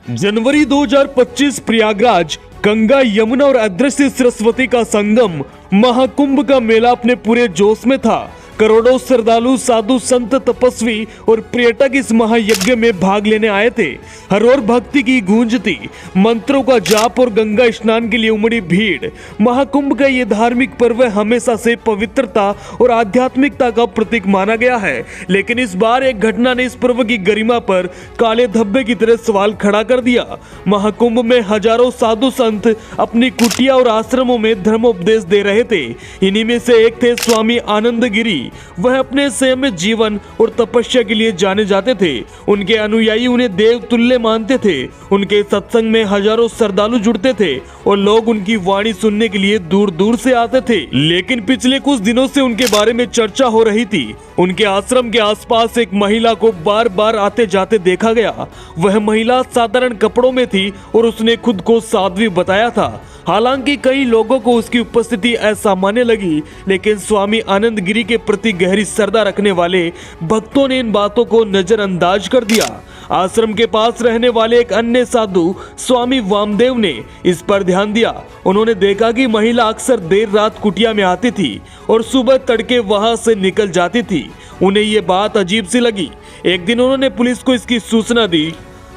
जनवरी 2025 प्रयागराज गंगा यमुना और अदृश्य सरस्वती का संगम महाकुंभ का मेला अपने पूरे जोश में था। करोड़ों श्रद्धालु, साधु, संत, तपस्वी और पर्यटक इस महायज्ञ में भाग लेने आए थे। हर ओर भक्ति की गूंज थी, मंत्रों का जाप और गंगा स्नान के लिए उमड़ी भीड़। महाकुंभ का ये धार्मिक पर्व हमेशा से पवित्रता और आध्यात्मिकता का प्रतीक माना गया है, लेकिन इस बार एक घटना ने इस पर्व की गरिमा पर काले धब्बे की तरह सवाल खड़ा कर दिया। महाकुंभ में हजारों साधु संत अपनी कुटिया और आश्रमों में धर्मोपदेश दे रहे थे। इन्हीं में से एक थे स्वामी आनंद गिरी। वह अपने संयमित जीवन और तपस्या के लिए जाने जाते थे। उनके अनुयायी उन्हें देव तुल्य मानते थे। उनके सत्संग में हजारों श्रद्धालु जुड़ते थे और लोग उनकी वाणी सुनने के लिए दूर दूर से आते थे। लेकिन पिछले कुछ दिनों से उनके बारे में चर्चा हो रही थी। उनके आश्रम के आसपास एक महिला को बार बार आते जाते देखा गया। वह महिला साधारण कपड़ों में थी और उसने खुद को साध्वी बताया था। हालांकि कई लोगों को उसकी उपस्थिति असामान्य लगी, लेकिन स्वामी आनंद गिरी के प्रति गहरी श्रद्धा रखने वाले भक्तों ने इन बातों को नजरअंदाज कर दिया। आश्रम के पास रहने वाले एक अन्य साधु स्वामी वामदेव ने इस पर ध्यान दिया। उन्होंने देखा कि महिला अक्सर देर रात कुटिया में आती थी और सुबह तड़के वहां से निकल जाती थी। उन्हें ये बात अजीब सी लगी। एक दिन उन्होंने पुलिस को इसकी सूचना दी।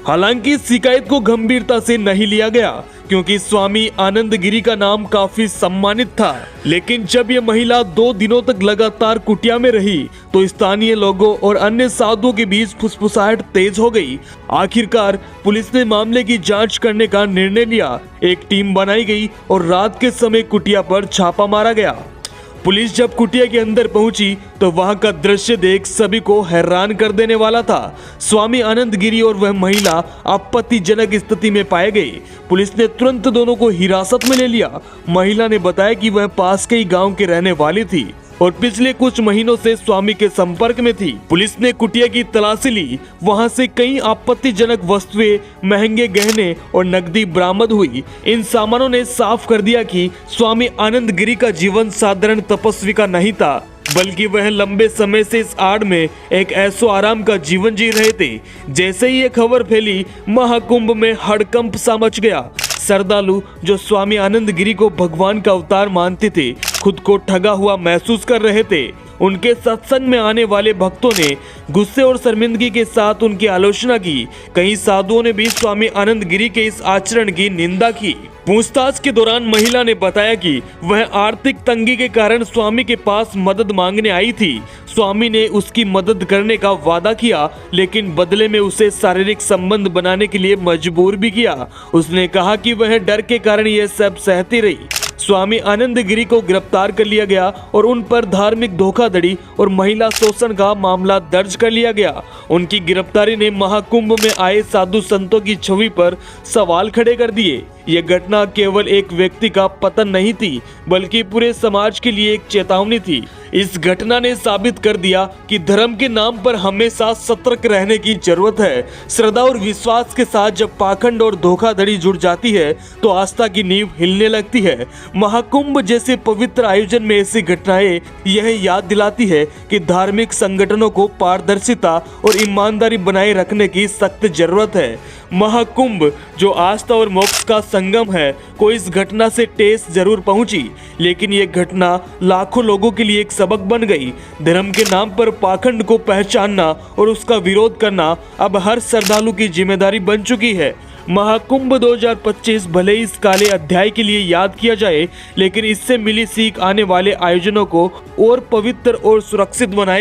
हालांकि इस शिकायत को गंभीरता से नहीं लिया गया, क्योंकि स्वामी आनंद गिरी का नाम काफी सम्मानित था। लेकिन जब यह महिला 2 दिनों तक लगातार कुटिया में रही तो स्थानीय लोगों और अन्य साधुओं के बीच फुसफुसाहट तेज हो गई। आखिरकार पुलिस ने मामले की जांच करने का निर्णय लिया। एक टीम बनाई गई और रात के समय कुटिया पर छापा मारा गया। पुलिस जब कुटिया के अंदर पहुंची तो वहां का दृश्य देख सभी को हैरान कर देने वाला था। स्वामी आनंद गिरी और वह महिला आपत्तिजनक स्थिति में पाए गए। पुलिस ने तुरंत दोनों को हिरासत में ले लिया। महिला ने बताया कि वह पास के ही गांव की रहने वाली थी और पिछले कुछ महीनों से स्वामी के संपर्क में थी। पुलिस ने कुटिया की तलाशी ली। वहां से कई आपत्तिजनक वस्तुएं, महंगे गहने और नकदी बरामद हुई। इन सामानों ने साफ कर दिया कि स्वामी आनंद गिरी का जीवन साधारण तपस्वी का नहीं था, बल्कि वह लंबे समय से इस आड़ में एक ऐसो आराम का जीवन जी रहे थे। जैसे ही ये खबर फैली, महाकुंभ में हड़कंप सा मच गया। श्रद्धालु जो स्वामी आनंद गिरी को भगवान का अवतार मानते थे, खुद को ठगा हुआ महसूस कर रहे थे। उनके सत्संग में आने वाले भक्तों ने गुस्से और शर्मिंदगी के साथ उनकी आलोचना की। कई साधुओं ने भी स्वामी आनंद गिरी के इस आचरण की निंदा की। पूछताछ के दौरान महिला ने बताया कि वह आर्थिक तंगी के कारण स्वामी के पास मदद मांगने आई थी। स्वामी ने उसकी मदद करने का वादा किया, लेकिन बदले में उसे शारीरिक संबंध बनाने के लिए मजबूर भी किया। उसने कहा कि वह डर के कारण यह सब सहती रही। स्वामी आनंद गिरी को गिरफ्तार कर लिया गया और उन पर धार्मिक धोखाधड़ी और महिला शोषण का मामला दर्ज कर लिया गया। उनकी गिरफ्तारी ने महाकुंभ में आए साधु संतों की छवि पर सवाल खड़े कर दिए। यह घटना केवल एक व्यक्ति का पतन नहीं थी, बल्कि पूरे समाज के लिए एक चेतावनी थी। इस घटना ने साबित कर दिया कि धर्म के नाम पर हमेशा सतर्क रहने की जरूरत है। श्रद्धा और विश्वास के साथ जब पाखंड और धोखाधड़ी जुड़ जाती है तो आस्था की नींव हिलने लगती है। महाकुंभ जैसे पवित्र आयोजन में ऐसी घटनाएं यह याद दिलाती है कि धार्मिक संगठनों को पारदर्शिता और ईमानदारी बनाए रखने की सख्त जरूरत है। महाकुंभ जो आस्था और मोक्ष का संगम है, को इस घटना से ठेस जरूर पहुंची, लेकिन ये घटना लाखों लोगों के लिए एक सबक बन गई। धर्म के नाम पर पाखंड को पहचानना और उसका विरोध करना अब हर श्रद्धालु की जिम्मेदारी बन चुकी है। महाकुंभ 2025 भले इस काले अध्याय के लिए याद किया जाए, लेकिन इससे मिली सीख आने वाले आयोजनों को और पवित्र और सुरक्षित बनाए